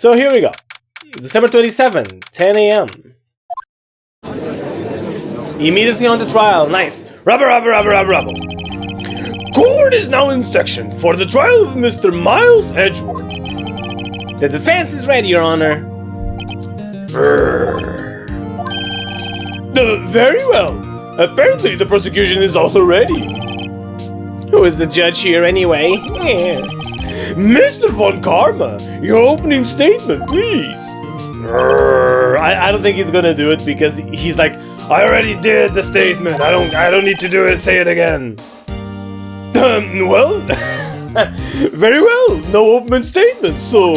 So here we go. December 27, 10 a.m. Immediately on the trial. Nice. Rubber. Court is now in session for the trial of Mr. Miles Edgeworth. The defense is ready, Your Honor. Very well. Apparently the prosecution is also ready. Who is the judge here anyway? Mr. Von Karma, your opening statement, please. I don't think he's gonna do it because he's like, I already did the statement. I don't need to do it. Say it again. Well, very well. No opening statement. So,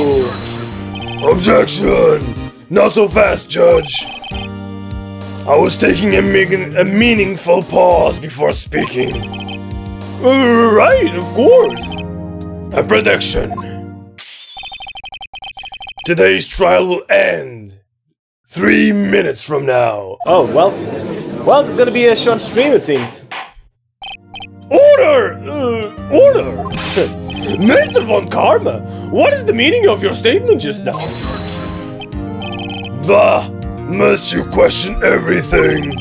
objection. Not so fast, Judge. I was taking a meaningful pause before speaking. Right, of course. A prediction. Today's trial will end 3 minutes from now. Oh, well, it's gonna be a short stream, it seems. Order! Order! Mr. Von Karma, what is the meaning of your statement just now? Bah! Must you question everything?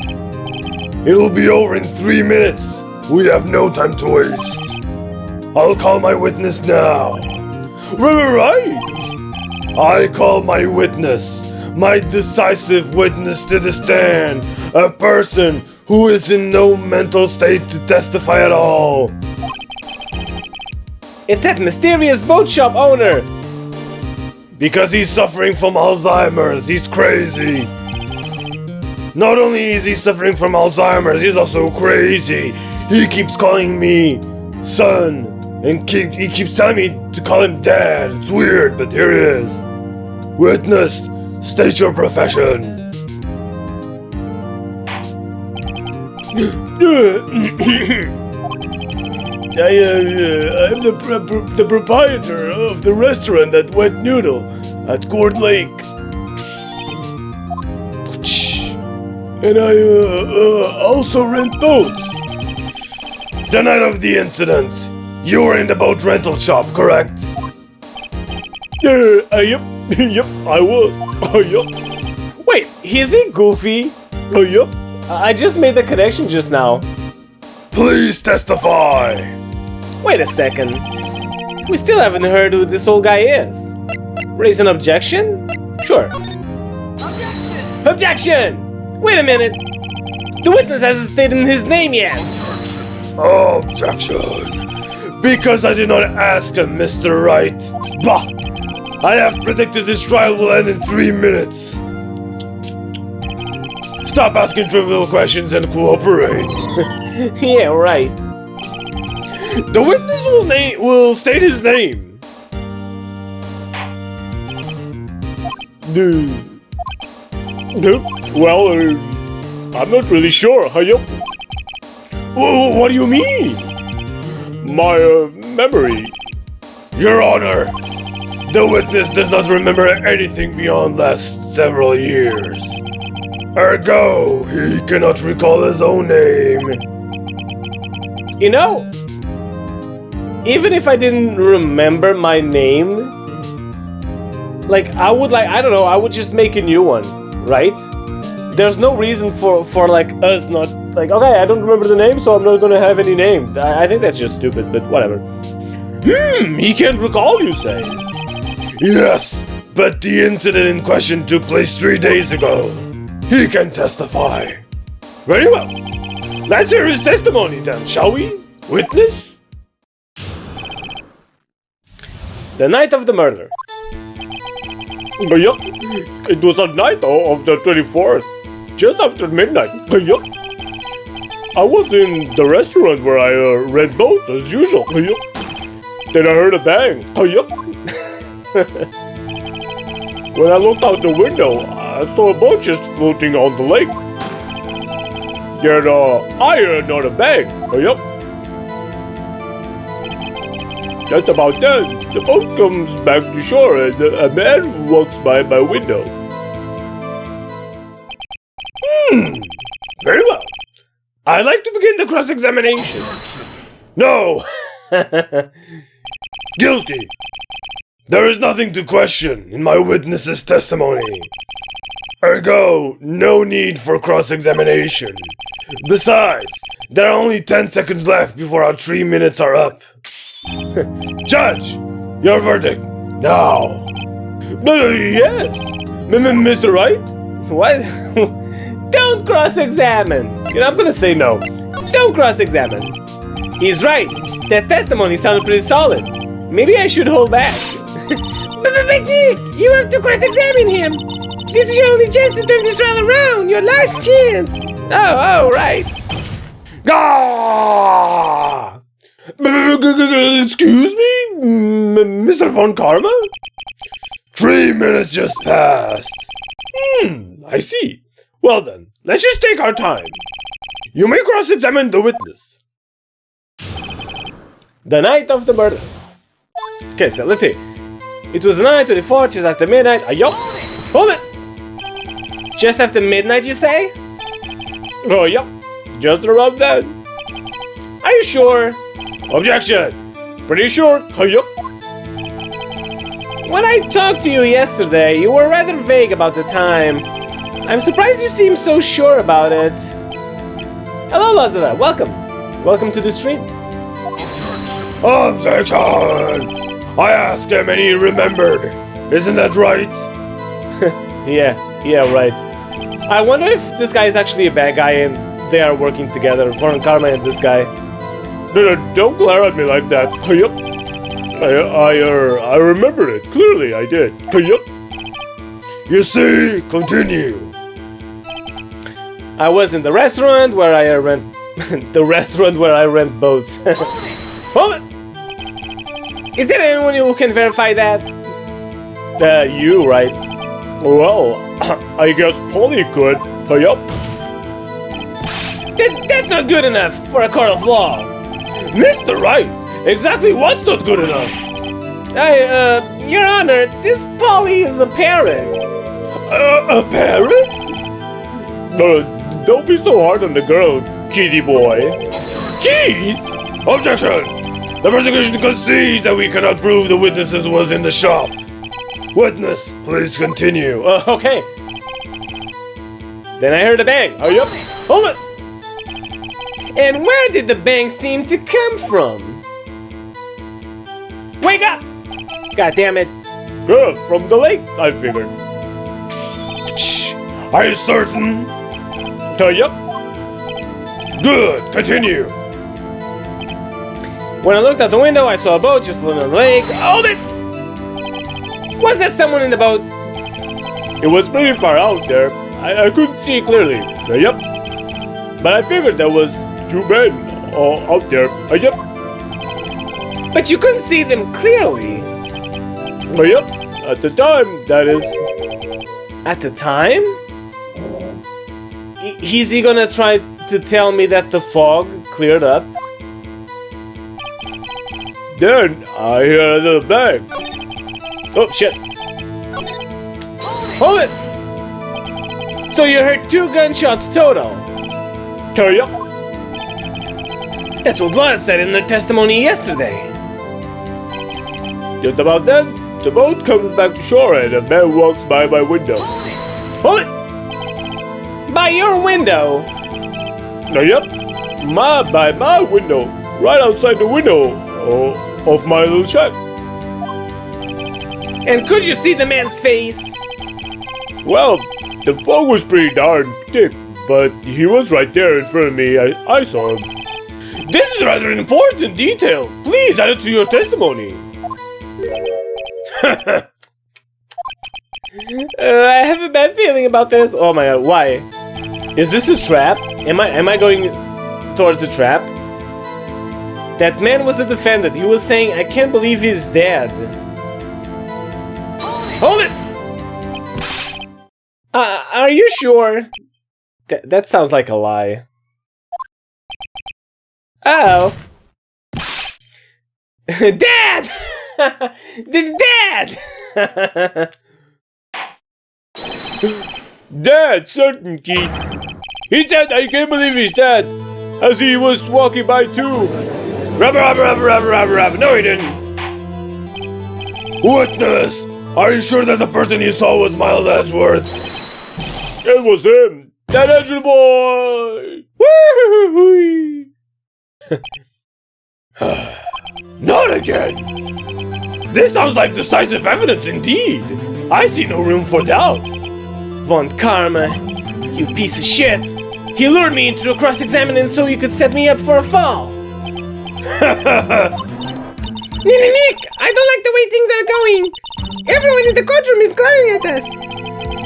It will be over in 3 minutes. We have no time to waste. I'll call my witness now. Right! I call my witness, my decisive witness to the stand, a person who is in no mental state to testify at all. It's that mysterious boat shop owner! Because he's suffering from Alzheimer's, he's crazy. Not only is he suffering from Alzheimer's, he's also crazy. He keeps calling me son, and he keeps telling me to call him dad. It's weird, but here it is. Witness, state your profession. I'm the proprietor of the restaurant at Wet Noodle at Court Lake. And I also rent boats. The night of the incident, you were in the boat rental shop, correct? Yep, I was. Yep. Wait, is he Goofy? Yep. I just made the connection just now. Please testify. Wait a second. We still haven't heard who this old guy is. Raise an objection? Sure. Objection! Objection! Wait a minute. The witness hasn't stated his name yet. Objection. Because I did not ask him, Mr. Wright. Bah! I have predicted this trial will end in 3 minutes. Stop asking trivial questions and cooperate. Yeah, right. The witness will state his name. Well, I'm not really sure. Yup. What do you mean? My memory. Your Honor, the witness does not remember anything beyond last several years. Ergo, he cannot recall his own name. You know, even if I didn't remember my name, I would just make a new one, right? There's no reason for us not, okay, I don't remember the name, so I'm not gonna have any name. I think that's just stupid, but whatever. He can't recall, you say? Yes, but the incident in question took place 3 days ago. He can testify. Very well. Let's hear his testimony then, shall we? Witness? The night of the murder. Yup. It was a night of the 24th. Just after midnight. Yup. I was in the restaurant where I rent boats as usual. Yup. Then I heard a bang. Yup. When I looked out the window, I saw a boat just floating on the lake. Then I heard another bang. Yup. Just about then, the boat comes back to shore and a man walks by my window. Very well. I'd like to begin the cross-examination. No! Guilty. There is nothing to question in my witness's testimony. Ergo, no need for cross-examination. Besides, there are only 10 seconds left before our 3 minutes are up. Judge, your verdict, now. Yes, Mr. Wright? What? Don't cross-examine! I'm gonna say no. Don't cross-examine. He's right. That testimony sounded pretty solid. Maybe I should hold back. But Nick, you have to cross-examine him. This is your only chance to turn this trial around. Your last chance. Oh, right. Ah! Excuse me, Mr. Von Karma? 3 minutes just passed. I see. Well then, let's just take our time. You may cross-examine the witness. The night of the murder. Okay, so let's see. It was the night 24th, just after midnight. Yup. Hold it. Just after midnight, you say? Oh, yup. Just around then. Are you sure? Objection. Pretty sure. Yup. When I talked to you yesterday, you were rather vague about the time. I'm surprised you seem so sure about it. Hello, Lazara. Welcome. Welcome to the stream. Objection! I asked him and he remembered. Isn't that right? Yeah, right. I wonder if this guy is actually a bad guy and they are working together, Foreign Karma and this guy. No, don't glare at me like that. Yup. I remember it. Clearly, I did. Yup. You see, continue. I was in the restaurant where I rent boats. Hold it! Is there anyone who can verify that? You, right? Well, I guess Polly could. Yup. That's not good enough for a court of law. Mr. Wright, exactly what's not good enough? Your Honor, this Polly is a parrot. A parrot? Don't be so hard on the girl, kitty boy. Keith? Objection! The prosecution concedes that we cannot prove the witnesses was in the shop. Witness, please continue. Okay. Then I heard a bang. Yup. Hold it! And where did the bang seem to come from? Wake up! God damn it. From the lake, I figured. Shh! Are you certain? Yup. Good, continue. When I looked out the window, I saw a boat just floating on the lake. Hold it! Was there someone in the boat? It was pretty far out there. I couldn't see clearly. Yup. But I figured there was 2 men out there. Yup. But you couldn't see them clearly. Yup. At the time, that is. At the time? Is he gonna try to tell me that the fog cleared up? Then I hear a little bang. Oh shit. Hold it! So you heard 2 gunshots total? Yup. That's what Lana said in her testimony yesterday. Just about then, the boat comes back to shore and a man walks by my window. Hold it! By your window? Yup. By my window. Right outside the window of my little shack. And could you see the man's face? Well, the fog was pretty darn thick, but he was right there in front of me. I saw him. This is rather an important detail. Please add it to your testimony. I have a bad feeling about this. Oh my god, why? Is this a trap? Am I going towards a trap? That man was the defendant. He was saying, I can't believe he's dead. Hold it! Are you sure? That sounds like a lie. Oh. Dad! Dad! Dead, certain, Keith. He said, I can't believe he's dead. As he was walking by too. Rubber. No, he didn't. Witness! Are you sure that the person you saw was Miles Edgeworth? It was him! That Edgeworth boy! Woo-hoo-hoo-hoo. Not again! This sounds like decisive evidence indeed! I see no room for doubt! Von Karma, you piece of shit! He lured me into a cross-examining so he could set me up for a fall! Nick, I don't like the way things are going! Everyone in the courtroom is glaring at us!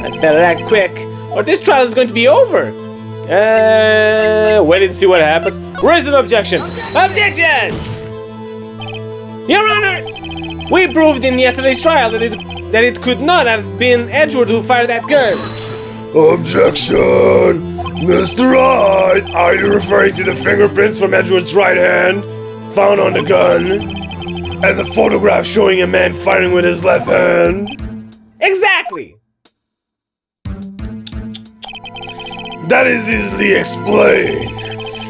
I'd better act quick, or this trial is going to be over! Wait and see what happens. Raise an objection! Objection! Your Honor! We proved in yesterday's trial that it could not have been Edgeworth who fired that gun! Objection! Mr. Wright, are you referring to the fingerprints from Edgeworth's right hand found on the gun? And the photograph showing a man firing with his left hand? Exactly! That is easily explained.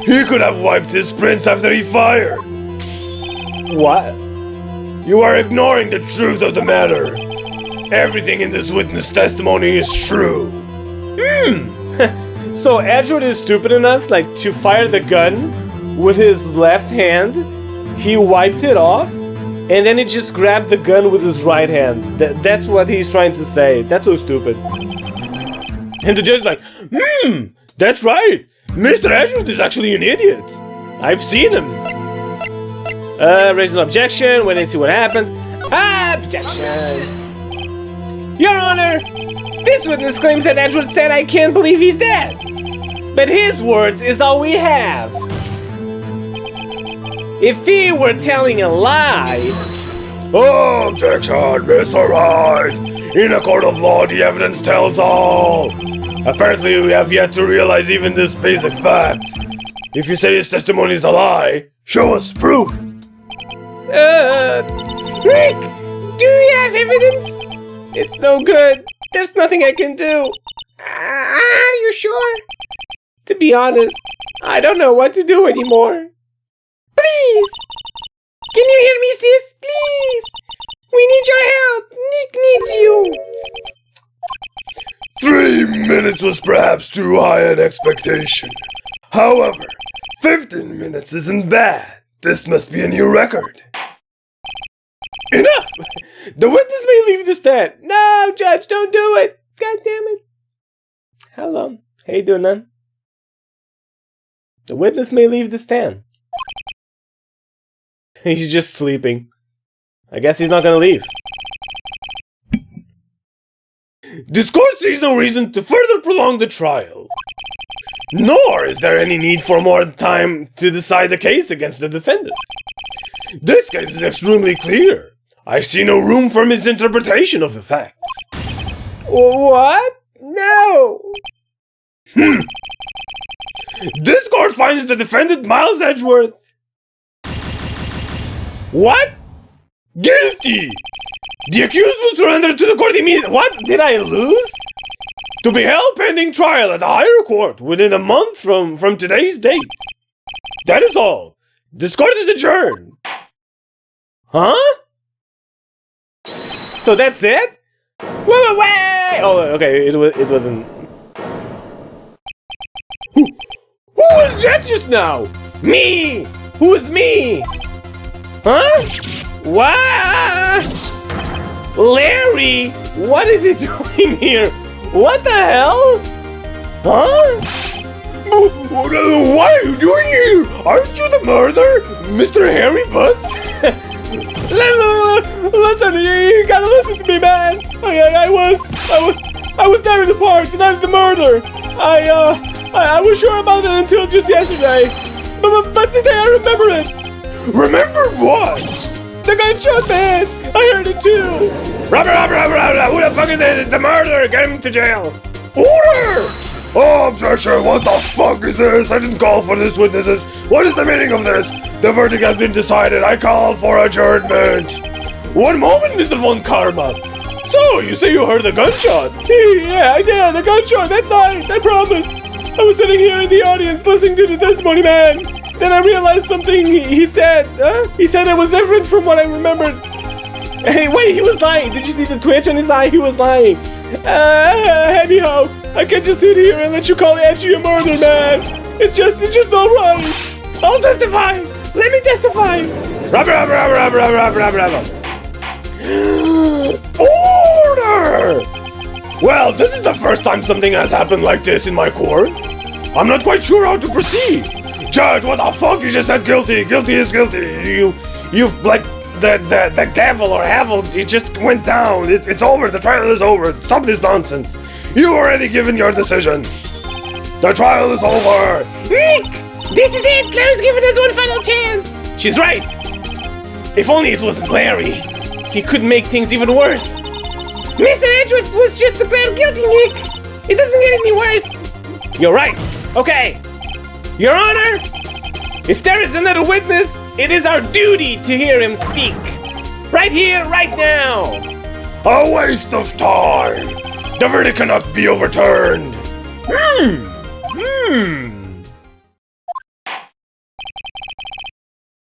He could have wiped his prints after he fired. What? You are ignoring the truth of the matter. Everything in this witness testimony is true. So Edgeworth is stupid enough, to fire the gun with his left hand. He wiped it off, and then he just grabbed the gun with his right hand. That's what he's trying to say. That's so stupid. And the judge is like, that's right. Mr. Edgeworth is actually an idiot. I've seen him. Raise an objection, wait and see what happens. Objection! Your Honor, this witness claims that Edgeworth said I can't believe he's dead. But his words is all we have. If he were telling a lie... Objection, Mr. Wright. In a court of law, the evidence tells all. Apparently, we have yet to realize even this basic fact. If you say his testimony is a lie, show us proof. Rick, do you have evidence? It's no good. There's nothing I can do. Are you sure? To be honest, I don't know what to do anymore. Please! Can you hear me, sis? Please! We need your help! Nick needs you! 3 minutes was perhaps too high an expectation. However, 15 minutes isn't bad. This must be a new record. Enough! The witness may leave the stand. No, Judge, don't do it. God damn it. Hello. How you doing, man? The witness may leave the stand. He's just sleeping. I guess he's not gonna leave. This court sees no reason to further prolong the trial. Nor is there any need for more time to decide the case against the defendant. This case is extremely clear. I see no room for misinterpretation of the facts. What? No! This court finds the defendant Miles Edgeworth. What? Guilty! The accused will surrender to the court immediately. What? Did I lose? To be held pending trial at the higher court within a month from today's date. That is all. This court is adjourned. Huh? So that's it? Wait! Oh, okay. It wasn't. Who was that just now? Me! Who is me? Huh? What? Larry! What is he doing here? What the hell? Huh? What are you doing here? Aren't you the murderer, Mr. Harry Butz? Listen, you gotta listen to me, man. I was there in the park, not the murder. I was sure about it until just yesterday. But today I remember it. Remember what? The gunshot, man. I heard it too. Robber! Who the fuck is it? The murderer! Get him to jail! Order! Oh, objection! What the fuck is this? I didn't call for this witnesses. What is the meaning of this? The verdict has been decided. I call for adjournment. One moment, Mr. Von Karma. So, you say you heard the gunshot? Yeah, I did. The gunshot that night. I promise. I was sitting here in the audience listening to the testimony, man. Then I realized something he said. He said it was different from what I remembered. Hey, wait, he was lying. Did you see the twitch on his eye? He was lying. Anyhow, I can't just sit here and let you call Edgy a murder, man. It's just not right. I'll testify. Let me testify. Order! Well, this is the first time something has happened like this in my court. I'm not quite sure how to proceed. Judge, what the fuck? You just said guilty. Guilty is guilty. You've like the devil or devil. It just went down. It's over. The trial is over. Stop this nonsense. You already given your decision. The trial is over. Nick, this is it. Claire's giving us one final chance. She's right. If only it wasn't Larry. He could make things even worse. Mr. Edgeworth was just declared guilty, Nick. It doesn't get any worse. You're right. Okay. Your Honor, if there is another witness, it is our duty to hear him speak. Right here, right now. A waste of time. The verdict cannot be overturned.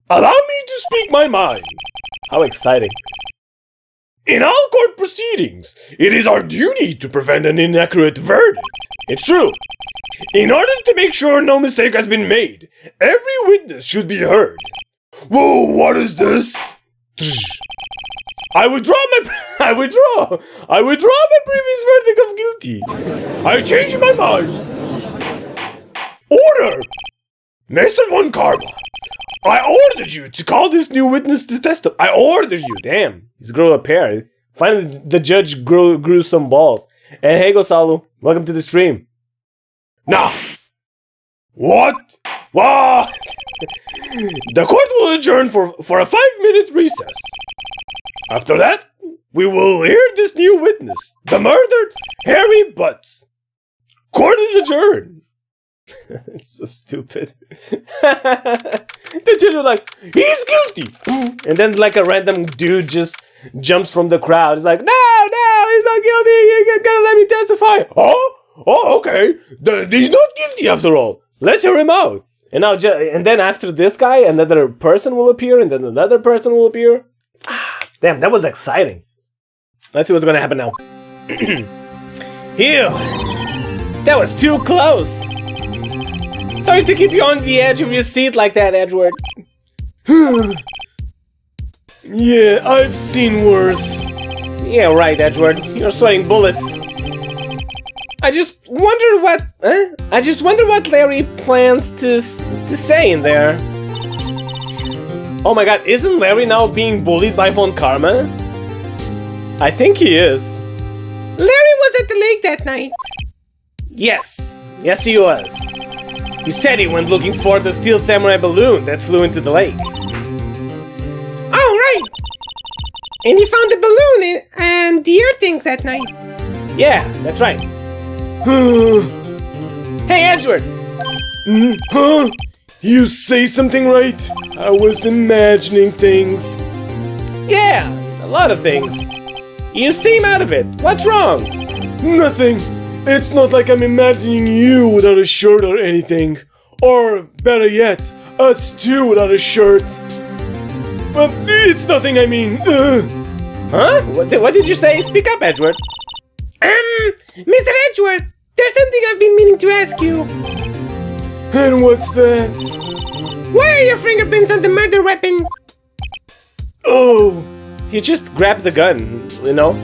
Allow me to speak my mind. How exciting. In all court proceedings, it is our duty to prevent an inaccurate verdict. It's true. In order to make sure no mistake has been made, every witness should be heard. Whoa, what is this? I withdraw my previous verdict of guilty. I change my mind. Order! Mr. Von Karma, I ordered you to call this new witness to testify. I ordered you. Damn, he's grown a pair. Finally, the judge grew some balls. And hey, Gosalu, welcome to the stream. Now, what? The court will adjourn for a 5-minute recess. After that, we will hear this new witness, the murdered Harry Butz. Court is adjourned. It's so stupid. The judge was like, he's guilty. And then like a random dude just jumps from the crowd. He's like, no, he's not guilty. You gotta let me testify. Oh, okay. He's not guilty after all. Let's hear him out. And now, and then after this guy, another person will appear, and then another person will appear. Damn, that was exciting. Let's see what's gonna happen now. Ew, that was too close. Sorry to keep you on the edge of your seat like that, Edgeworth. Yeah, I've seen worse. Yeah, right, Edgeworth. You're sweating bullets. I just wonder what Larry plans to say in there. Oh my god, isn't Larry now being bullied by Von Karma? I think he is. Larry was at the lake that night. Yes, he was. He said he went looking for the steel samurai balloon that flew into the lake. Oh, right. And he found the balloon and the ear tank that night. Yeah, that's right. Hey, Edgeworth! Huh? You say something right? I was imagining things. Yeah, a lot of things. You seem out of it. What's wrong? Nothing. It's not like I'm imagining you without a shirt or anything. Or, better yet, us two without a shirt. Well, it's nothing, I mean. Huh? What did you say? Speak up, Edgeworth. Mr. Edgeworth, there's something I've been meaning to ask you. And what's that? Why are your fingerprints on the murder weapon? Oh. He just grabbed the gun, you know?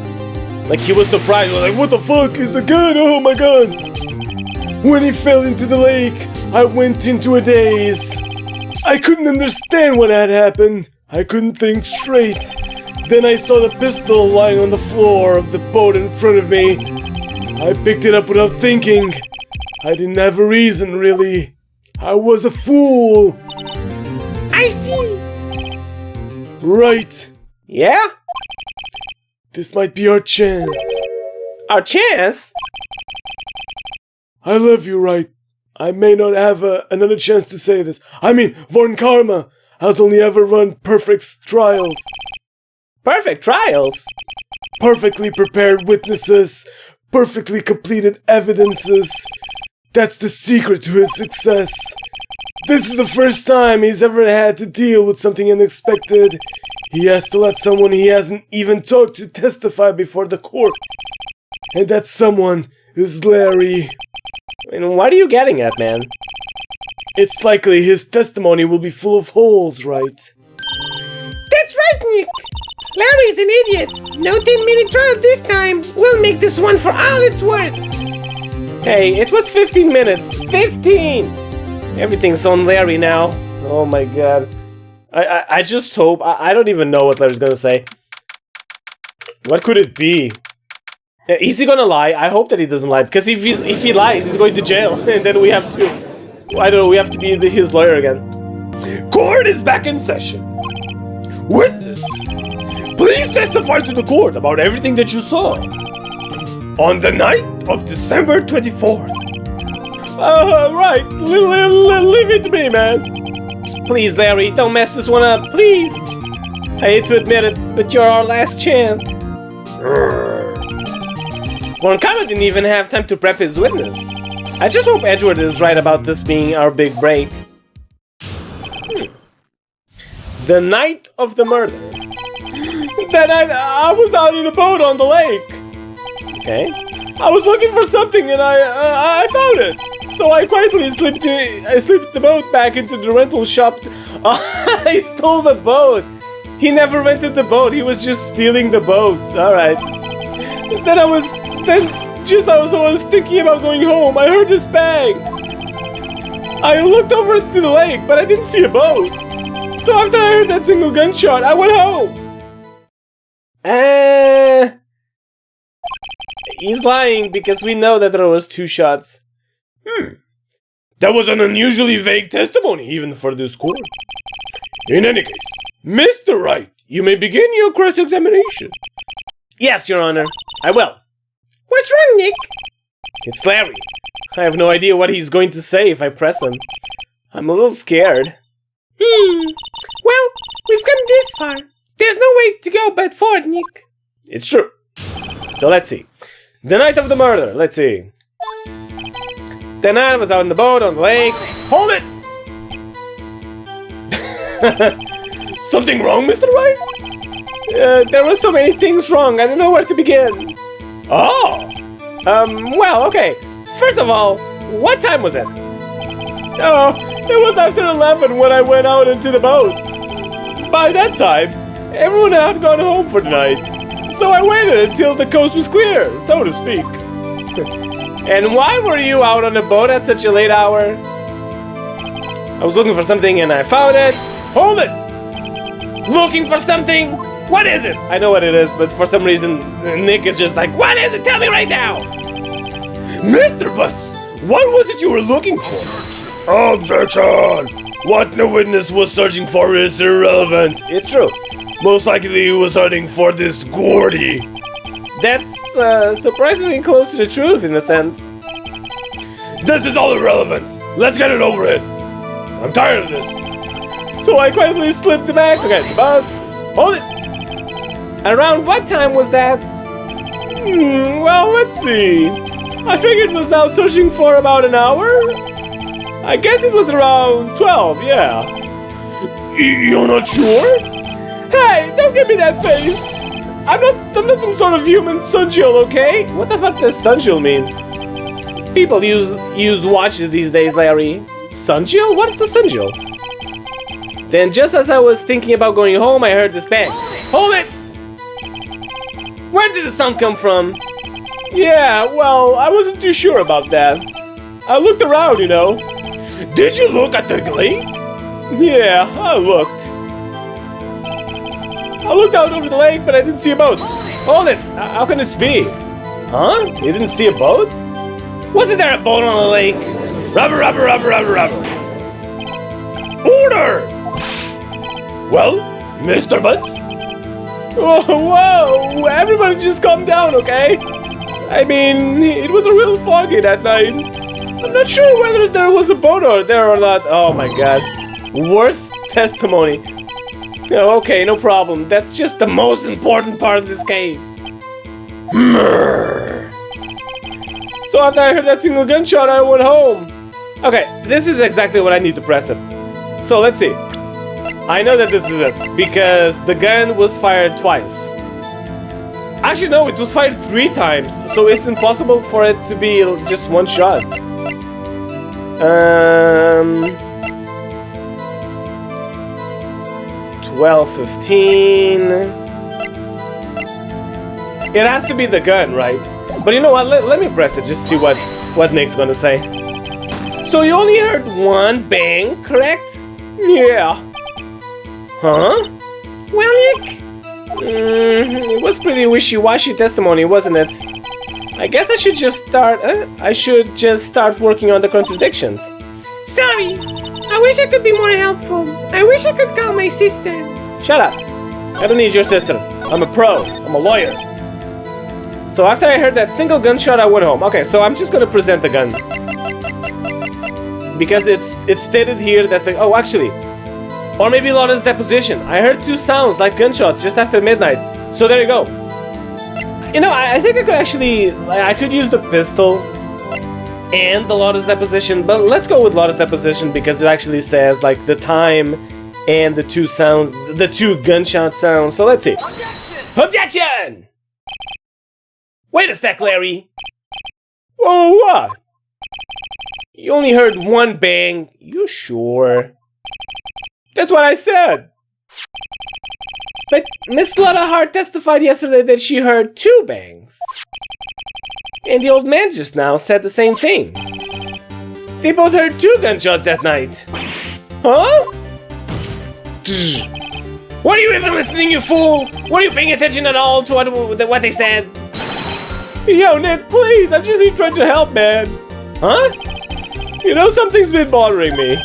Like he was surprised. He was like, what the fuck is the gun? Oh my god. When he fell into the lake, I went into a daze. I couldn't understand what had happened. I couldn't think straight. Then I saw the pistol lying on the floor of the boat in front of me. I picked it up without thinking. I didn't have a reason, really. I was a fool. I see. Right. Yeah? This might be our chance. Our chance? I love you, Wright. I may not have another chance to say this. I mean, Von Karma has only ever run perfect trials. Perfect trials? Perfectly prepared witnesses. Perfectly completed evidences. That's the secret to his success. This is the first time he's ever had to deal with something unexpected. He has to let someone he hasn't even talked to testify before the court. And that someone is Larry. And what are you getting at, man? It's likely his testimony will be full of holes, right? That's right, Nick. Larry's an idiot. No 10-minute trial this time. We'll make this one for all it's worth. Hey, it was 15 minutes. 15! Everything's on Larry now. Oh my god. I just hope... I don't even know what Larry's gonna say. What could it be? Is he gonna lie? I hope that he doesn't lie, because if he lies, he's going to jail, and then we have to... I don't know, we have to be his lawyer again. Court is back in session. Witness, please testify to the court about everything that you saw on the night of December 24th. Right. Leave it to me, man. Please, Larry, don't mess this one up, please. I hate to admit it, but you're our last chance. Moncada didn't even have time to prep his witness. I just hope Edgeworth is right about this being our big break. The night of the murder. That night, I was out in a boat on the lake. Okay. I was looking for something and I found it. So I quietly slipped the boat back into the rental shop. I stole the boat. He never rented the boat. He was just stealing the boat. All right. Then I was thinking about going home. I heard this bang. I looked over to the lake, but I didn't see a boat. So after I heard that single gunshot, I went home. He's lying because we know that there was 2 shots. That was an unusually vague testimony, even for this court. In any case, Mr. Wright, you may begin your cross-examination. Yes, Your Honor, I will. What's wrong, Nick? It's Larry. I have no idea what he's going to say if I press him. I'm a little scared. Well, we've come this far. There's no way to go but forward, Nick. It's true. So let's see. The night of the murder, let's see. The night I was out on the boat on the lake. Hold it! Something wrong, Mr. Wright? There were so many things wrong, I don't know where to begin. Oh! Well, okay. First of all, what time was it? Oh, it was after 11 when I went out into the boat. By that time, everyone had gone home for the night. So I waited until the coast was clear, so to speak. And why were you out on the boat at such a late hour? I was looking for something and I found it. Hold it! Looking for something? What is it? I know what it is, but for some reason, Nick is just like, what is it? Tell me right now! Mr. Butz, what was it you were looking for? Objection! What the witness was searching for is irrelevant. It's true. Most likely he was hunting for this Gordy. That's surprisingly close to the truth in a sense. This is all irrelevant. Let's get it over it. I'm tired of this. So I quietly slipped back. Okay, but hold it. Around what time was that? Well, let's see. I figured it was out searching for about an hour. I guess it was around 12, yeah. You're not sure? Hey, don't give me that face. I'm not some sort of human sunchill, okay? What the fuck does sunchill mean? People use watches these days, Larry. Sunchill? What is a sunchill? Then just as I was thinking about going home, I heard this bang. Hold it! Where did the sound come from? Yeah, well, I wasn't too sure about that. I looked around, you know. Did you look at the lake? Yeah, I looked. I looked out over the lake, but I didn't see a boat. Hold it! How can this be? Huh? You didn't see a boat? Wasn't there a boat on the lake? Rubber. Order! Well, Mr. Butz? Whoa! Everybody just calm down, okay? I mean, it was a little foggy that night. I'm not sure whether there was a boat out there or not. Oh my god. Worst testimony. Okay, no problem. That's just the most important part of this case. So after I heard that single gunshot, I went home. Okay, this is exactly what I need to press it. So let's see. I know that this is it, because the gun was fired twice. Actually, no, it was fired 3 times, so it's impossible for it to be just one shot. 12, 15... It has to be the gun, right? But you know what, let me press it, just see what Nick's gonna say. So you only heard 1 bang, correct? Yeah. Huh? Well, Nick, It was pretty wishy-washy testimony, wasn't it? I guess I should just start working on the contradictions. sorry. I wish I could be more helpful. I wish I could call my sister. Shut up. I don't need your sister. I'm a pro. I'm a lawyer. So after I heard that single gunshot, I went home. Okay, so I'm just gonna present the gun. Because it's stated here that the... Oh, actually. Or maybe Laura's deposition. I heard 2 sounds like gunshots just after midnight. So there you go. You know, I think I could actually... I could use the pistol and the Laura's deposition. But let's go with Laura's deposition because it actually says, like, the time and the 2 sounds... The 2 gunshot sounds. So let's see. Objection! Wait a sec, Larry. Oh, what? You only heard 1 bang. You sure? That's what I said. But Miss Lotta Hart testified yesterday that she heard 2 bangs. And the old man just now said the same thing. They both heard 2 gunshots that night. Huh? Were you even listening, you fool? Were you paying attention at all to what they said? Yo, Nick, please, I'm just trying to help, man. Huh? You know, something's been bothering me.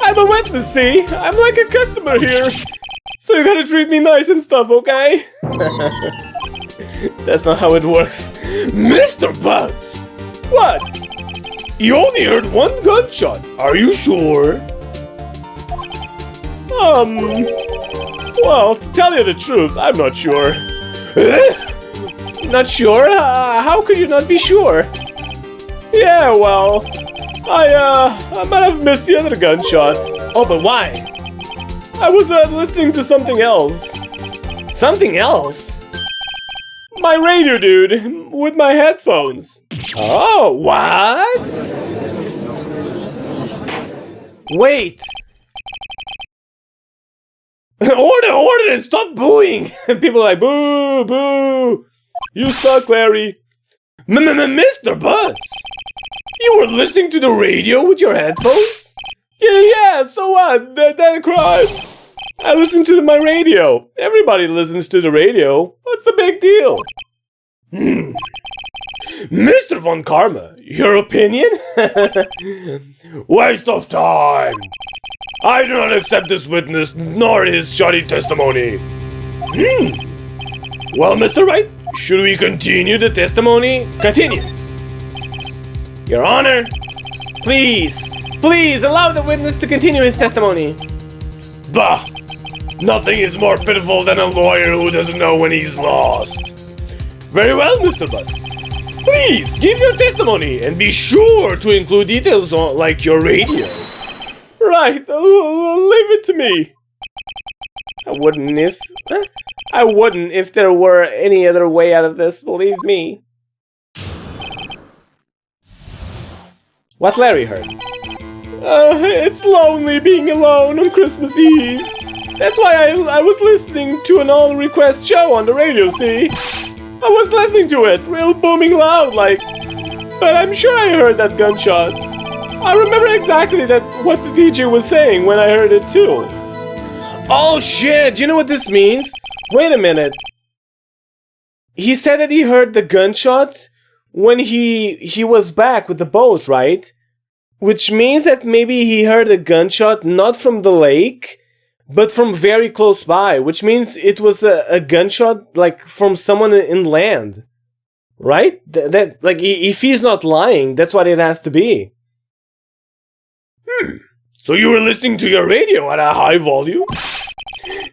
I'm a witness, see? I'm like a customer here. So you gotta treat me nice and stuff, okay? That's not how it works. Mr. Butz! What? You only heard 1 gunshot. Are you sure? Well, to tell you the truth, I'm not sure. Not sure? How could you not be sure? Yeah, well... I might have missed the other gunshots. Oh, but why? I was listening to something else. Something else? My radio, dude, with my headphones. Oh, what? Wait. Order, and stop booing. People are like, boo, boo. You suck, Larry. Mr. Butz. You were listening to the radio with your headphones? Yeah, so what? That a crime? I listen to my radio. Everybody listens to the radio. What's the big deal? Mr. Von Karma, your opinion? Waste of time. I do not accept this witness nor his shoddy testimony. Well, Mr. Wright, should we continue the testimony? Continue. Your Honor, please allow the witness to continue his testimony. Bah! Nothing is more pitiful than a lawyer who doesn't know when he's lost. Very well, Mr. Butz. Please, give your testimony and be sure to include details on, like your radio. Right, leave it to me. I wouldn't if there were any other way out of this, believe me. What Larry heard? It's lonely being alone on Christmas Eve. That's why I was listening to an all-request show on the radio, see? I was listening to it, real booming loud, like... But I'm sure I heard that gunshot. I remember exactly what the DJ was saying when I heard it too. Oh shit, you know what this means? Wait a minute. He said that he heard the gunshot when he was back with the boat, right? Which means that maybe he heard a gunshot not from the lake, but from very close by. Which means it was a gunshot like from someone inland, right? That like if he's not lying, that's what it has to be. So you were listening to your radio at a high volume?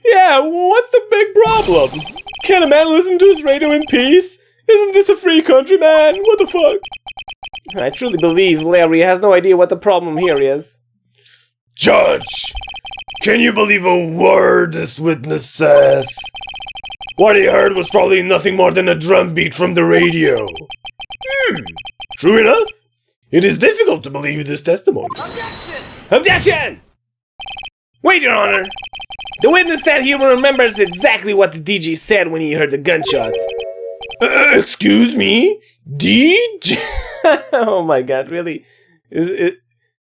Yeah. What's the big problem? Can a man listen to his radio in peace? Isn't this a free country, man? What the fuck? I truly believe Larry has no idea what the problem here is. Judge, Can you believe a word this witness says? What he heard was probably nothing more than a drum beat from the radio. True enough. It is difficult to believe this testimony. Objection! Wait, Your Honor. The witness said he remembers exactly what the DJ said when he heard the gunshot. Excuse me? DJ? Oh my god, really?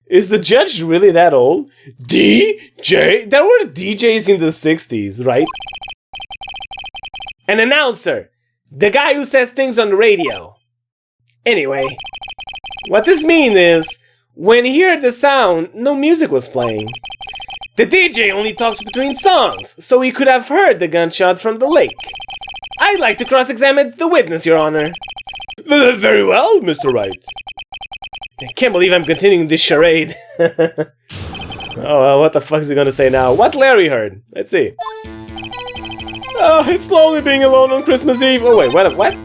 Is the judge really that old? DJ? There were DJs in the 60s, right? An announcer. The guy who says things on the radio. Anyway, what this means is, when he heard the sound, no music was playing. The DJ only talks between songs, so he could have heard the gunshot from the lake. I'd like to cross-examine the witness, Your Honor. Very well, Mr. Wright. I can't believe I'm continuing this charade. Oh, well, what the fuck is he gonna say now? What Larry heard? Let's see. Oh, it's lonely being alone on Christmas Eve. Oh, wait, what?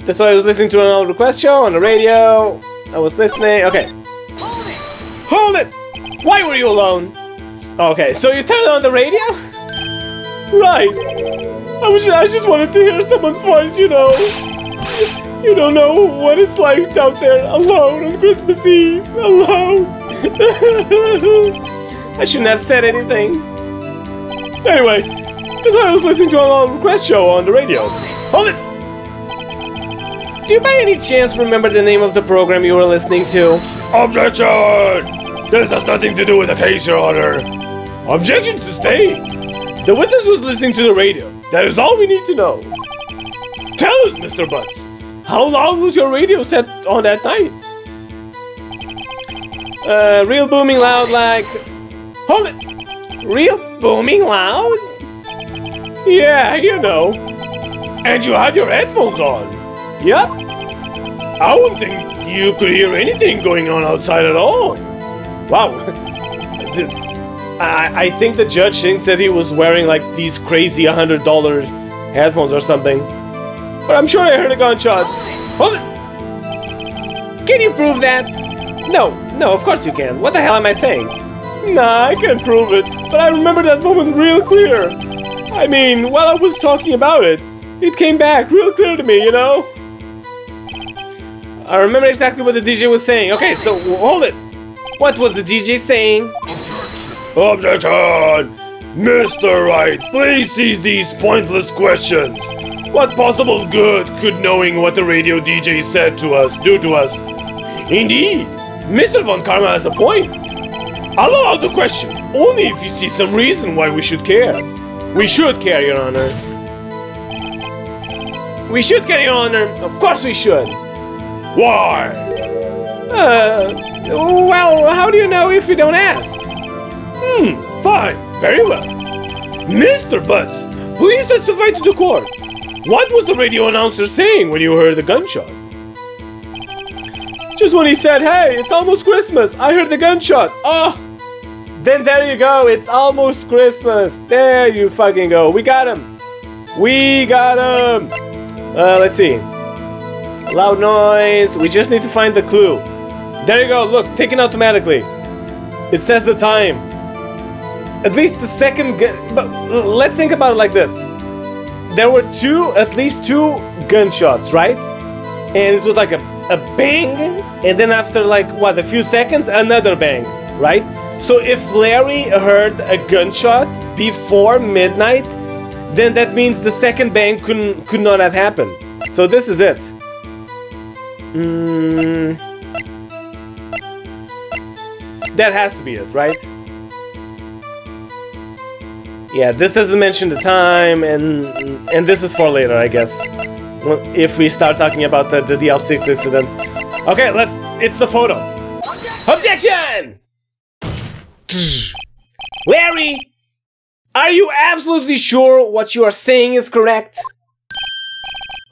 That's why I was listening to an old request show on the radio. I was listening. Okay. Hold it! Why were you alone? Okay, so you turned on the radio? Right. I just wanted to hear someone's voice, you know. You don't know what it's like out there alone on Christmas Eve. Alone. I shouldn't have said anything. Anyway, that's why I was listening to an old request show on the radio. Hold it! Do you by any chance remember the name of the program you were listening to? Objection! This has nothing to do with the case, Your Honor. Objection sustained. The witness was listening to the radio. That is all we need to know. Tell us, Mr. Butz, how loud was your radio set on that night? Real booming loud like... Hold it! Real booming loud? Yeah, you know. And you had your headphones on. Yep. I wouldn't think you could hear anything going on outside at all. Wow. I think the judge thinks that he was wearing like these crazy $100 headphones or something. But I'm sure I heard a gunshot. Hold it! Can you prove that? No, of course you can. What the hell am I saying? Nah, I can't prove it. But I remember that moment real clear. I mean, while I was talking about it, it came back real clear to me, you know? I remember exactly what the DJ was saying. Okay, so hold it. What was the DJ saying? Objection! Mr. Wright, please cease these pointless questions. What possible good could knowing what the radio DJ said to us do to us? Indeed, Mr. Von Karma has a point. I'll allow the question only if you see some reason why we should care. We should care, Your Honor. We should care, Your Honor. Of course we should. Why? Well, how do you know if you don't ask? Fine, very well. Mr. Butz, please testify to the court. What was the radio announcer saying when you heard the gunshot? Just when he said, hey, it's almost Christmas, I heard the gunshot. Oh, then there you go, it's almost Christmas. There you fucking go. We got him. We got him. Let's see. Loud noise. We just need to find the clue. There you go, look, taken automatically. It says the time. At least the second, but let's think about it like this. There were at least two gunshots, right? And it was like a bang, and then after like, what, a few seconds, another bang, right? So if Larry heard a gunshot before midnight, then that means the second bang could not have happened. So this is it. That has to be it, right? Yeah, this doesn't mention the time, and this is for later, I guess. If we start talking about the DL6 incident. Okay, it's the photo. Objection! Larry, are you absolutely sure what you are saying is correct?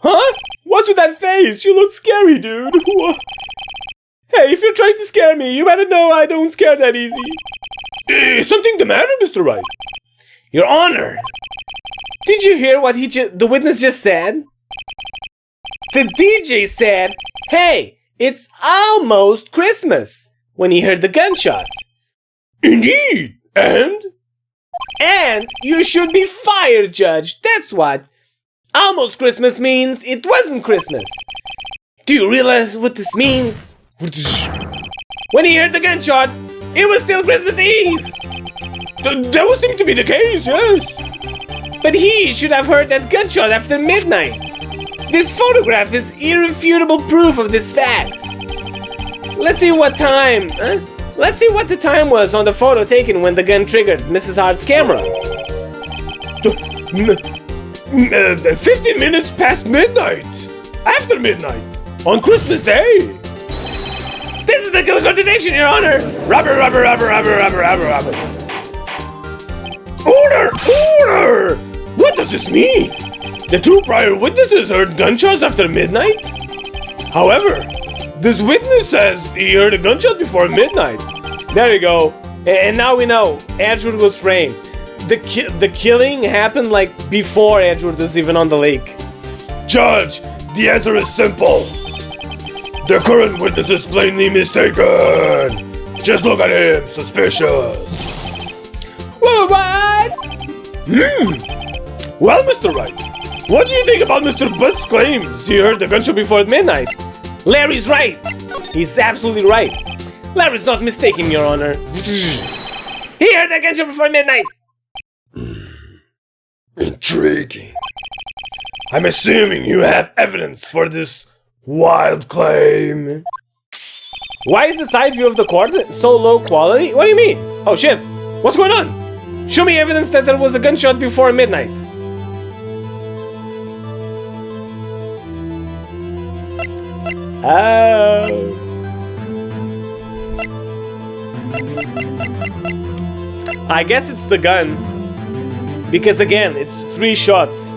Huh? What's with that face? You look scary, dude. Hey, if you're trying to scare me, you better know I don't scare that easy. Is something the matter, Mr. Wright? Your Honor, did you hear what the witness just said? The DJ said, hey, it's almost Christmas, when he heard the gunshot. Indeed, And? And you should be fired, Judge. That's what. Almost Christmas means it wasn't Christmas. Do you realize what this means? When he heard the gunshot, it was still Christmas Eve. That would seem to be the case, yes. But he should have heard that gunshot after midnight. This photograph is irrefutable proof of this fact. Let's see what time, Let's see what the time was on the photo taken when the gun triggered Mrs. Hart's camera. 15 minutes past midnight. After midnight. On Christmas Day. This is the killer contradiction, Your Honor. Robber. Order! What does this mean? The two prior witnesses heard gunshots after midnight? However, this witness says he heard a gunshot before midnight. There you go. And now we know Edgeworth was framed. The killing happened like before Edgeworth was even on the lake. Judge, the answer is simple. The current witness is plainly mistaken. Just look at him, suspicious. What? Well, Mr. Wright, what do you think about Mr. Butz's claims he heard the gunshot before midnight? Larry's right. He's absolutely right. Larry's not mistaken, Your Honor. He heard the gunshot before midnight. Intriguing. I'm assuming you have evidence for this wild claim. Why is the side view of the court so low quality? What do you mean? Oh shit, what's going on? Show me evidence that there was a gunshot before midnight. Oh. I guess it's the gun. Because again, it's 3 shots.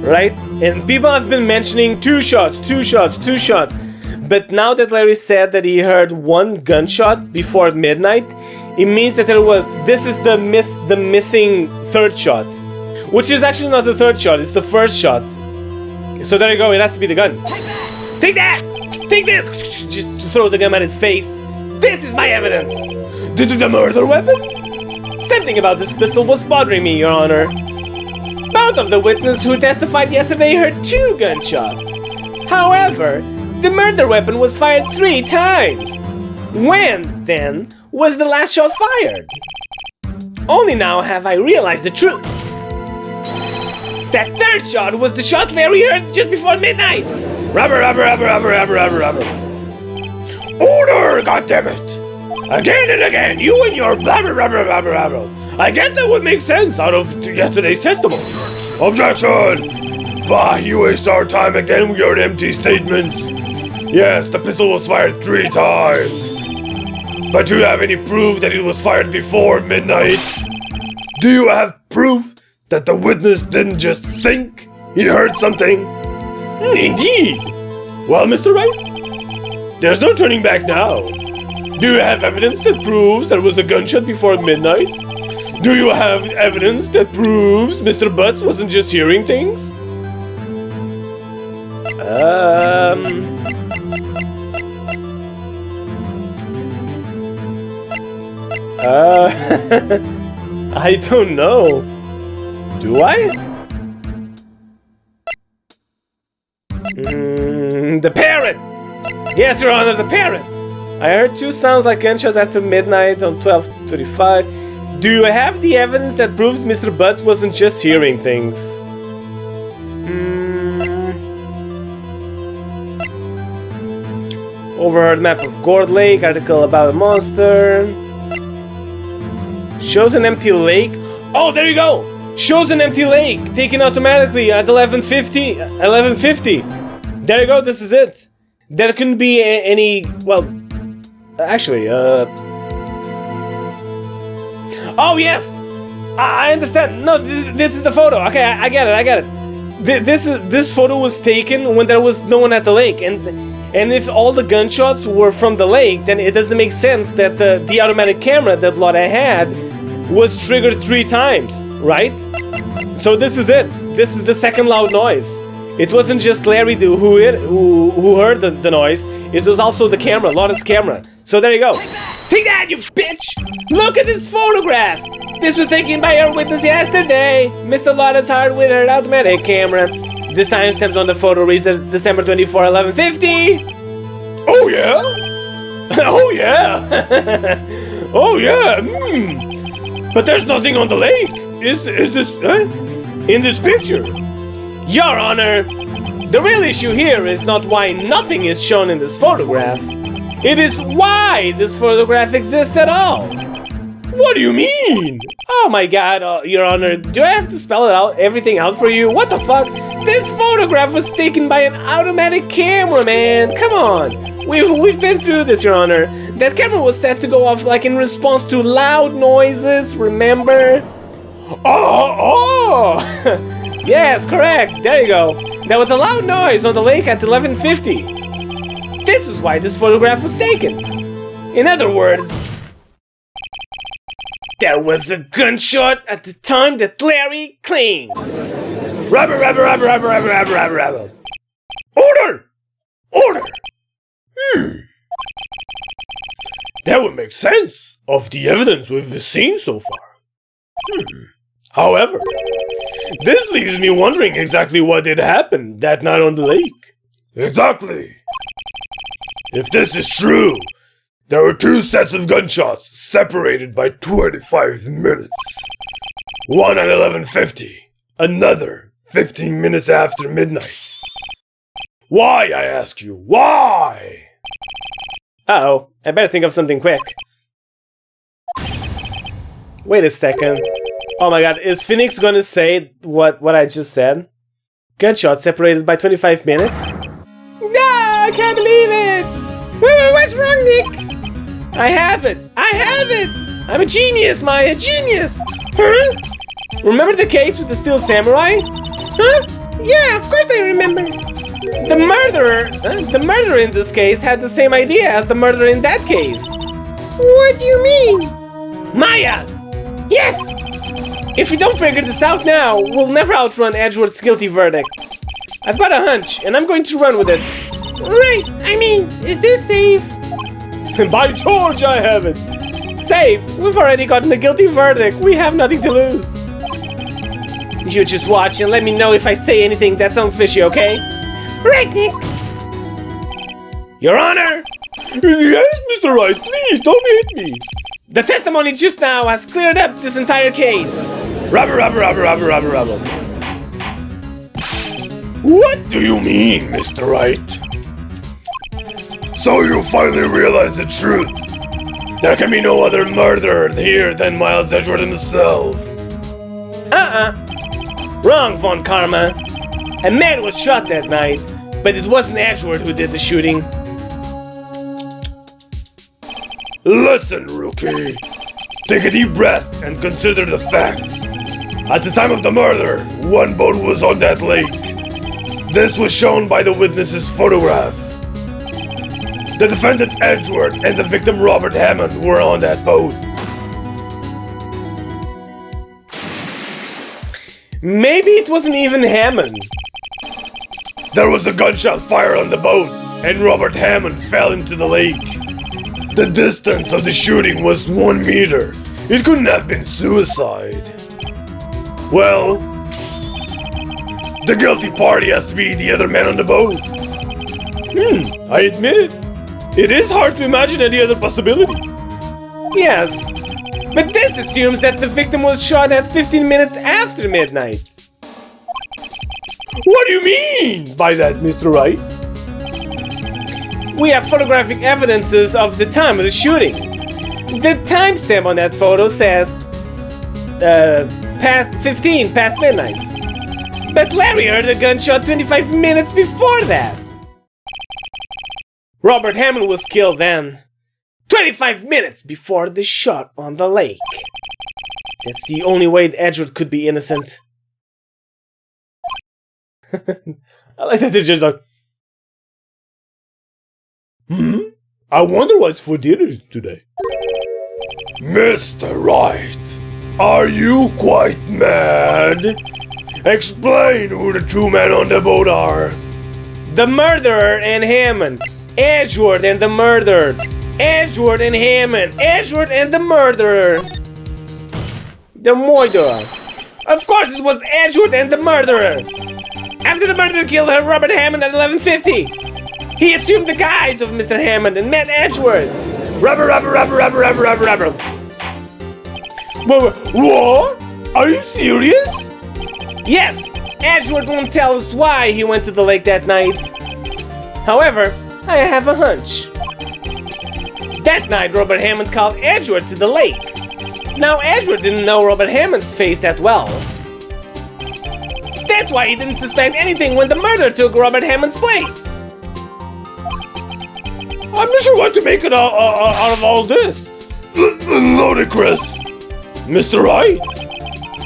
Right? And people have been mentioning 2 shots. But now that Larry said that he heard 1 gunshot before midnight, it means that this is the missing 3rd shot. Which is actually not the 3rd shot, it's the 1st shot. So there you go, it has to be the gun. Take that! Take this! Just throw the gun at his face. This is my evidence! The murder weapon? Something about this pistol was bothering me, Your Honor. Both of the witnesses who testified yesterday heard 2 gunshots. However, the murder weapon was fired 3 times. When, then, was the last shot fired? Only now have I realized the truth. That 3rd shot was the shot Larry heard just before midnight. Robber. Order, goddammit! Again and again, you and your blah. I guess that would make sense out of yesterday's testimony. Objection! Bah, you waste our time again with your empty statements. Yes, the pistol was fired 3 times. But do you have any proof that it was fired before midnight? Do you have proof that the witness didn't just think he heard something? Indeed. Well, Mr. Wright, there's no turning back now. Do you have evidence that proves there was a gunshot before midnight? Do you have evidence that proves Mr. Butz wasn't just hearing things? I don't know. Do I? The parrot! Yes, Your Honor, the parrot! I heard 2 sounds like gunshots after midnight on 12:35. Do you have the evidence that proves Mr. Butz wasn't just hearing things? Overheard map of Gourd Lake, article about a monster. Shows an empty lake. Oh, there you go! Shows an empty lake, taken automatically at 11:50. There you go, this is it. There couldn't be any, well, actually, oh yes! I understand. No, this is the photo. Okay, I get it. This photo was taken when there was no one at the lake, and if all the gunshots were from the lake, then it doesn't make sense that the automatic camera that Lotta had was triggered 3 times, right? So this is it. This is the second loud noise. It wasn't just Larry who heard the noise. It was also the camera, Lotta's camera. So there you go. Take that, you bitch! Look at this photograph! This was taken by our witness yesterday, Mr. Lottishard with her automatic camera. This timestamp on the photo reads December 24, 1150. Oh yeah? Oh yeah! Oh yeah! But there's nothing on the lake. Is this in this picture? Your Honor, the real issue here is not why nothing is shown in this photograph. It is why this photograph exists at all. What do you mean? Oh my god, Your Honor, do I have to spell it out, everything out for you? What the fuck? This photograph was taken by an automatic camera, man. Come on. We've been through this, Your Honor. That camera was set to go off like in response to loud noises, remember? Oh! Yes, correct. There you go. There was a loud noise on the lake at 1150. This is why this photograph was taken. In other words, there was a gunshot at the time that Larry claims. Rabble. Order! That would make sense of the evidence we've seen so far. However, this leaves me wondering exactly what did happen that night on the lake. Exactly. If this is true, there were two sets of gunshots separated by 25 minutes. One at 1150, another 15 minutes after midnight. Why, I ask you, why? Uh-oh, I better think of something quick. Wait a second. Oh my god, is Phoenix gonna say what I just said? Gunshot separated by 25 minutes? No, I can't believe it! Wait, what's wrong, Nick? I have it! I'm a genius, Maya, genius! Huh? Remember the case with the Steel Samurai? Huh? Yeah, of course I remember. The murderer in this case had the same idea as the murderer in that case. What do you mean? Maya! Yes! If we don't figure this out now, we'll never outrun Edgeworth's guilty verdict. I've got a hunch, and I'm going to run with it. Right, I mean, is this safe? By George, I have it! Safe? We've already gotten a guilty verdict. We have nothing to lose. You just watch and let me know if I say anything that sounds fishy, okay? Right, Nick! Your Honor! Yes, Mr. Wright, please, don't hit me! The testimony just now has cleared up this entire case. Rabble. What do you mean, Mr. Wright? So you finally realize the truth. There can be no other murderer here than Miles Edgeworth himself. Wrong, Von Karma. A man was shot that night, but it wasn't Edgeworth who did the shooting. Listen, rookie. Take a deep breath and consider the facts. At the time of the murder, one boat was on that lake. This was shown by the witness's photograph. The defendant Edgeworth and the victim Robert Hammond were on that boat. Maybe it wasn't even Hammond. There was a gunshot fired on the boat, and Robert Hammond fell into the lake. The distance of the shooting was 1 meter. It couldn't have been suicide. Well, the guilty party has to be the other man on the boat. I admit it. It is hard to imagine any other possibility. Yes, but this assumes that the victim was shot at 15 minutes after midnight. What do you mean by that, Mr. Wright? We have photographic evidences of the time of the shooting. The timestamp on that photo says past midnight. But Larry heard a gunshot 25 minutes before that. Robert Hammond was killed then, 25 minutes before the shot on the lake. That's the only way Edgeworth could be innocent. I like that they're just like, I wonder what's for dinner today. Mr. Wright, are you quite mad? Explain who the two men on the boat are. the murderer and Hammond, Edgeworth and the murdered. Edgeworth and Hammond. Edgeworth and the murderer. The murderer. Of course it was Edgeworth and the murderer. After the murderer killed her, Robert Hammond at 11:50, he assumed the guise of Mr. Hammond and met Edgeworth. Rubber. What? Are you serious? Yes, Edgeworth won't tell us why he went to the lake that night. However, I have a hunch. That night, Robert Hammond called Edgeworth to the lake. Now, Edgeworth didn't know Robert Hammond's face that well. That's why he didn't suspect anything when the murderer took Robert Hammond's place. I'm not sure what to make it out of all this. Ludicrous. Mr. Wright,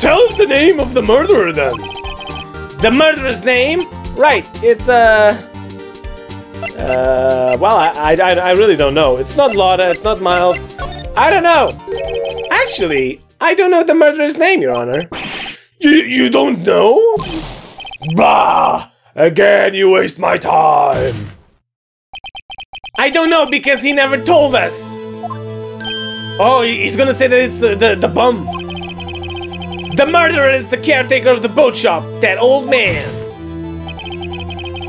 tell us the name of the murderer then. The murderer's name? Right, it's well, I really don't know. It's not Lotta, it's not Miles. I don't know. Actually, I don't know the murderer's name, Your Honor. You don't know? Bah! Again, you waste my time. I don't know because he never told us. Oh, he's gonna say that it's the bum. The murderer is the caretaker of the boat shop, that old man.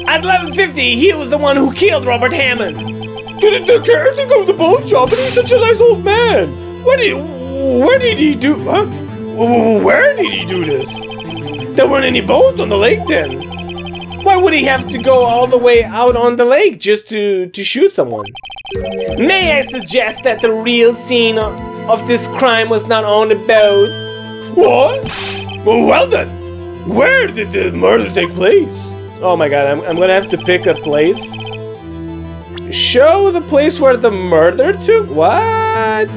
At 11:50, he was the one who killed Robert Hammond. The caretaker of the boat shop, and he's such a nice old man. Where did he do? Huh? Where did he do this? There weren't any boats on the lake then. Why would he have to go all the way out on the lake just to shoot someone? May I suggest that the real scene of this crime was not on the boat? What? Well then, where did the murder take place? Oh my god, I'm gonna have to pick a place. Show the place where the murder took? What?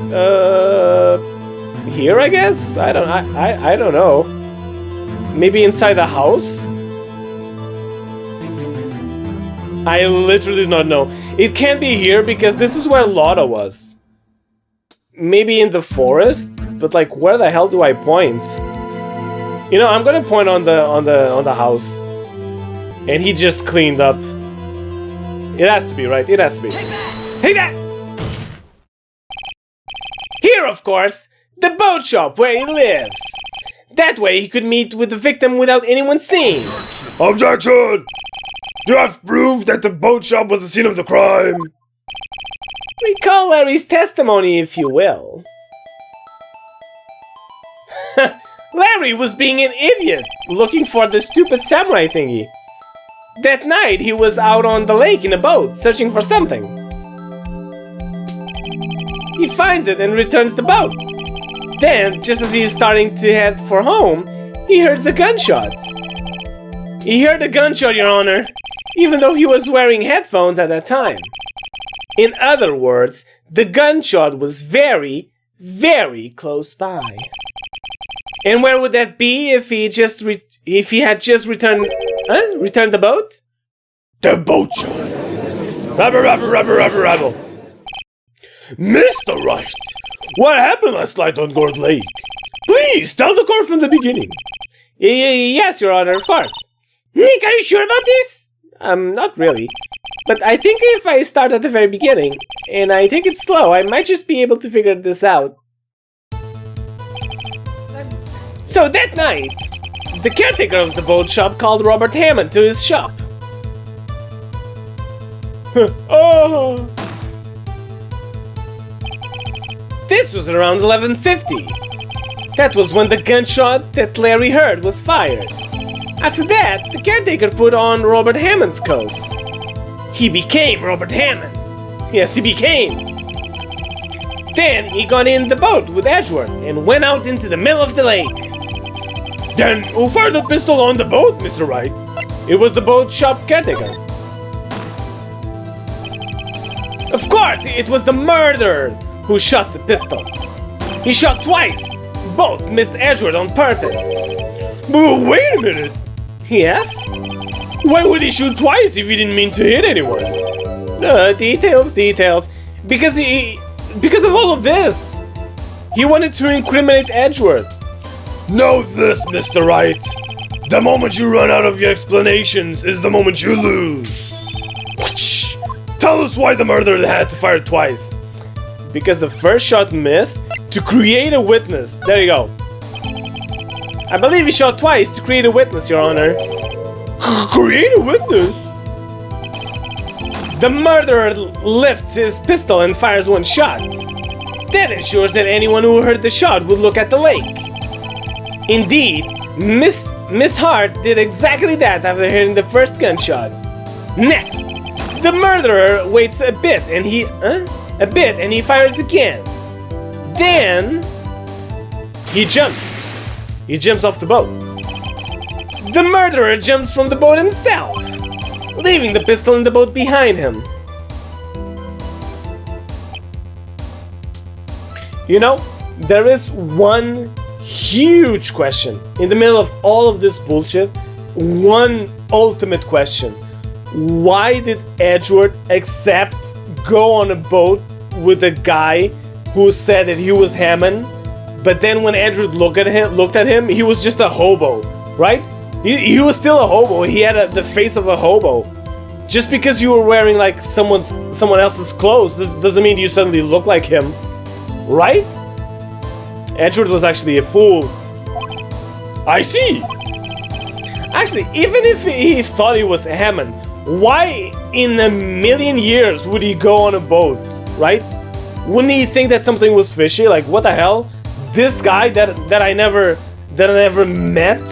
Here I guess? I don't know. Maybe inside the house? I literally do not know. It can't be here because this is where Lotta was. Maybe in the forest? But like, where the hell do I point? You know, I'm gonna point on the house. And he just cleaned up. It has to be, right? It has to be. Take that! Here, of course, the boat shop where he lives. That way he could meet with the victim without anyone seeing. Objection! Do you have proof that the boat shop was the scene of the crime? Recall Larry's testimony, if you will. Larry was being an idiot, looking for the stupid samurai thingy. That night, he was out on the lake in a boat, searching for something. He finds it and returns the boat. Then, just as he is starting to head for home, he hears a gunshot. He heard a gunshot, Your Honor, even though he was wearing headphones at that time. In other words, the gunshot was very, very close by. And where would that be if he had just returned the boat? The boat shop. Rabble. Mr. Wright, what happened last night on Gourd Lake? Please tell the court from the beginning. Yes, Your Honor, of course. Nick, are you sure about this? Not really. But I think if I start at the very beginning, and I take it slow, I might just be able to figure this out. So that night, the caretaker of the boat shop called Robert Hammond to his shop. Oh! This was around 11:50. That was when the gunshot that Larry heard was fired. After that, the caretaker put on Robert Hammond's coat. He became Robert Hammond. Yes, he became. Then he got in the boat with Edgeworth and went out into the middle of the lake. Then who fired the pistol on the boat, Mr. Wright? It was the boat shop caretaker. Of course, it was the murderer who shot the pistol. He shot twice. Both missed Edgeworth on purpose. But wait a minute. Yes? Why would he shoot twice if he didn't mean to hit anyone? Details. Because of all of this. He wanted to incriminate Edgeworth. Know this, Mr. Wright. The moment you run out of your explanations is the moment you lose. Tell us why the murderer had to fire twice. because the first shot missed to create a witness. There you go. I believe he shot twice to create a witness, Your Honor. Create a witness? The murderer lifts his pistol and fires one shot. That ensures that anyone who heard the shot would look at the lake. Indeed, Miss Hart did exactly that after hearing the first gunshot. Next, the murderer waits a bit and he fires again. Then he jumps. He jumps off the boat. The murderer jumps from the boat himself, leaving the pistol in the boat behind him. You know, there is one huge question in the middle of all of this bullshit. One ultimate question. Why did Edgeworth accept go on a boat with a guy who said that he was Hammond, but then when Edgeworth looked at him, he was just a hobo, right? He was still a hobo. He had the face of a hobo. Just because you were wearing like someone else's clothes doesn't mean you suddenly look like him, right? Edgeworth was actually a fool. I see. Actually, even if he thought he was Hammond, why in a million years would he go on a boat, right? Wouldn't he think that something was fishy? Like, what the hell? This guy that I never met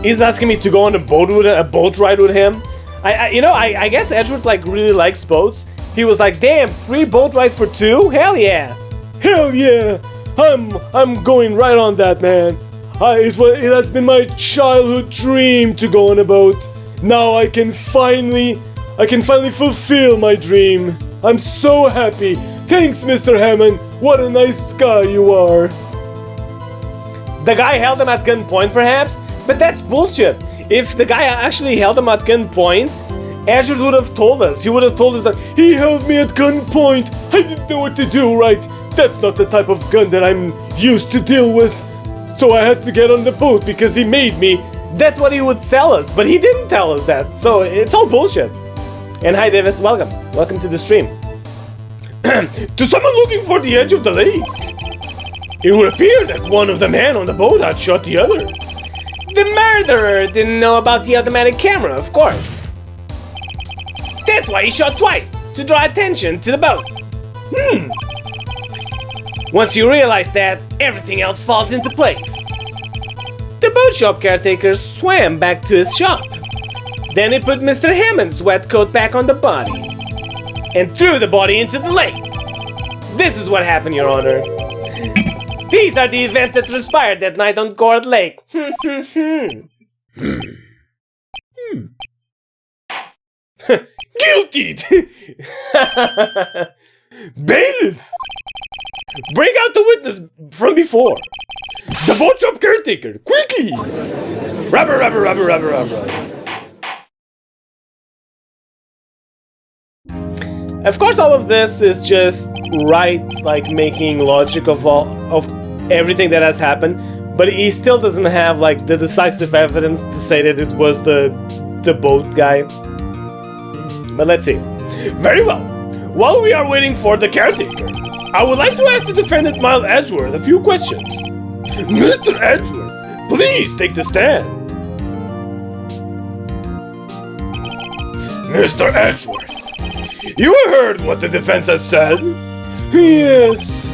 is asking me to go on a boat ride with him. I guess Edgeworth like really likes boats. He was like, damn, free boat ride for two? Hell yeah! Hell yeah! I'm going right on that, man. It has been my childhood dream to go on a boat. Now I can finally fulfill my dream. I'm so happy. Thanks, Mr. Hammond. What a nice guy you are. The guy held him at gunpoint, perhaps? But that's bullshit. If the guy actually held him at gunpoint, Edgeworth would have told us. He would have told us that he held me at gunpoint. I didn't know what to do, right? That's not the type of gun that I'm used to deal with. So I had to get on the boat because he made me. That's what he would tell us, but he didn't tell us that. So it's all bullshit. And hi, Davis. Welcome. Welcome to the stream. To someone looking for the edge of the lake. It would appear that one of the men on the boat had shot the other. The murderer didn't know about the automatic camera, of course. That's why he shot twice, to draw attention to the boat. Once you realize that, everything else falls into place. The boat shop caretaker swam back to his shop. Then he put Mr. Hammond's wet coat back on the body and threw the body into the lake. This is what happened, Your Honor. These are the events that transpired that night on Gourd Lake. Guilty! Bailiff! Bring out the witness from before. The boat shop caretaker, quickly! Rubber. Of course, all of this is just Wright, like making logic of everything that has happened, but he still doesn't have like the decisive evidence to say that it was the boat guy. But let's see. Very well. While we are waiting for the caretaker, I would like to ask the defendant, Miles Edgeworth, a few questions. Mr. Edgeworth, please take the stand. Mr. Edgeworth, you heard what the defense has said? Yes.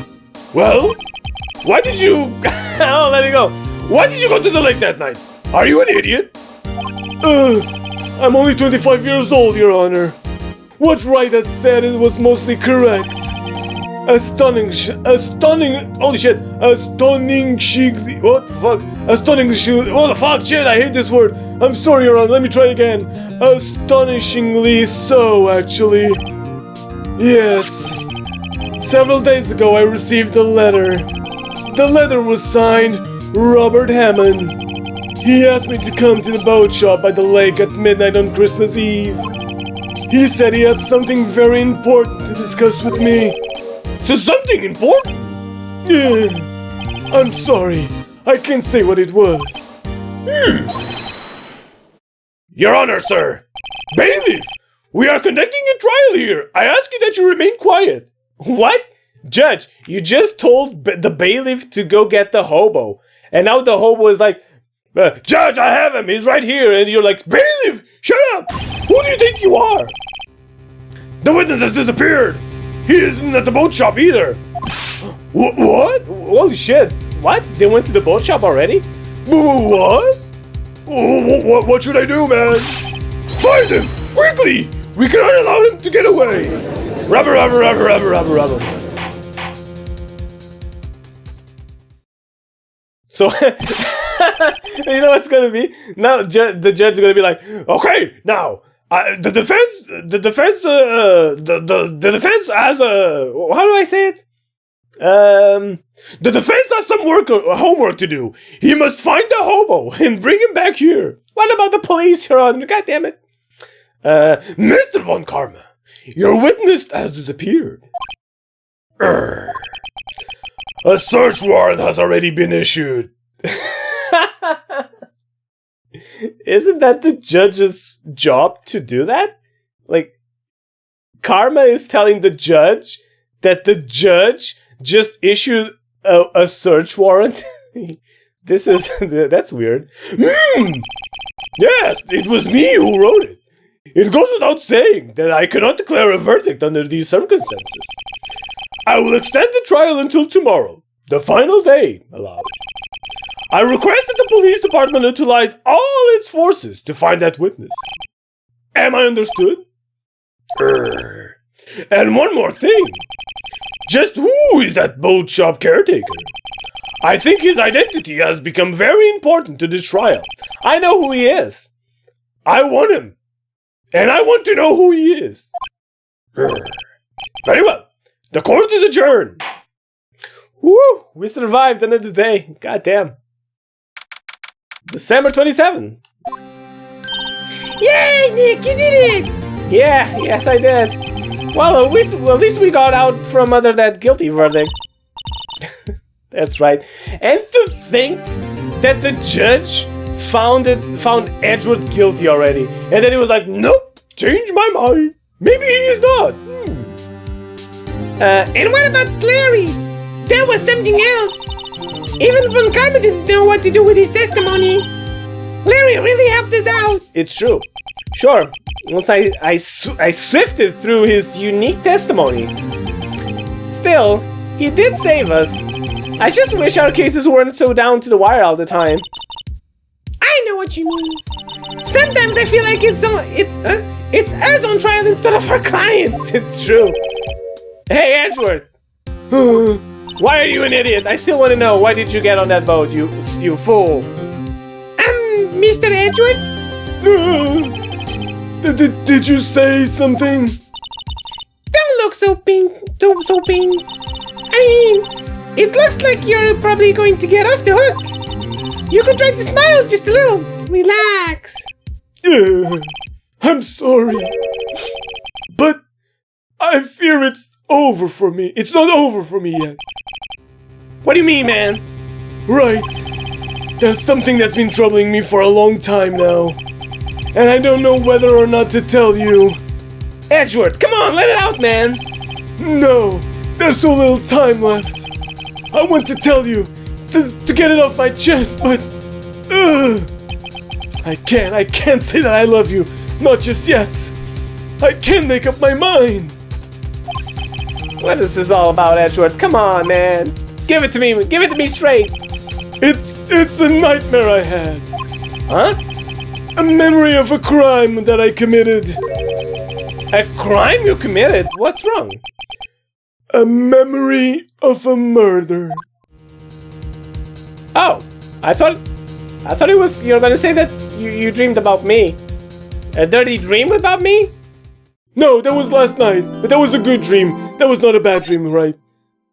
Well, why did you... I'll let it go. Why did you go to the lake that night? Are you an idiot? I'm only 25 years old, Your Honor. What Wright has said was mostly correct. What the fuck, shit, I hate this word. I'm sorry, Your Honor, let me try again. Astonishingly so, actually. Yes. Several days ago, I received a letter. The letter was signed Robert Hammond. He asked me to come to the boat shop by the lake at midnight on Christmas Eve. He said he had something very important to discuss with me. So something important? Yeah. I'm sorry. I can't say what it was. Your Honor, sir. Bailiff, we are conducting a trial here. I ask you that you remain quiet. What? Judge, you just told the bailiff to go get the hobo. And now the hobo is like, Judge, I have him. He's right here. And you're like, bailiff, shut up. Who do you think you are? The witness has disappeared. He isn't at the boat shop either. What? Holy shit. What? They went to the boat shop already? What? What should I do, man? Find him! Quickly! We cannot allow him to get away! Rubber. So, you know what's gonna be? Now the judge is gonna be like, okay, now, the defense has a, how do I say it? The defense has some homework to do. He must find the hobo and bring him back here. What about the police, Your Honor? God damn it. Mr. Von Karma, your witness has disappeared. A search warrant has already been issued. Isn't that the judge's job to do that? Like, Karma is telling the judge that the judge just issued a search warrant. That's weird. Yes, it was me who wrote it. It goes without saying that I cannot declare a verdict under these circumstances. I will extend the trial until tomorrow, the final day allowed. I request that the police department utilize all its forces to find that witness. Am I understood? And one more thing. Just who is that boat shop caretaker? I think his identity has become very important to this trial. I know who he is. I want him. And I want to know who he is. Very well. The court is adjourned. Woo! We survived another day. God damn. December 27. Yay, Nick, you did it! Yeah, yes I did. Well, at least we got out from under that guilty verdict. That's right. And to think that the judge found Edgeworth guilty already. And then he was like, nope, change my mind. Maybe he is not. And what about Larry? That was something else. Even Von Karma didn't know what to do with his testimony. Larry really helped us out. It's true. Sure. Once I sifted through his unique testimony. Still, he did save us. I just wish our cases weren't so down to the wire all the time. I know what you mean. Sometimes I feel like it's us on trial instead of our clients. It's true. Hey, Edgeworth. Why are you an idiot? I still want to know. Why did you get on that boat, you fool? Mr. Edgeworth? Did you say something? Don't look so pink. I mean, it looks like you're probably going to get off the hook. You could try to smile just a little. Relax. I'm sorry. But I fear it's over for me. It's not over for me yet. What do you mean, man? Right. There's something that's been troubling me for a long time now. And I don't know whether or not to tell you. Edgeworth, come on, let it out, man. No, there's so little time left. I want to tell you, to get it off my chest, but... I can't say that I love you. Not just yet. I can't make up my mind. What is this all about, Edgeworth? Come on, man. Give it to me. Give it to me straight. It's a nightmare I had. Huh? A memory of a crime that I committed. A crime you committed? What's wrong? A memory of a murder. Oh, I thought it was, you were gonna say that you dreamed about me. A dirty dream about me? No, that was last night, but that was a good dream. That was not a bad dream, right?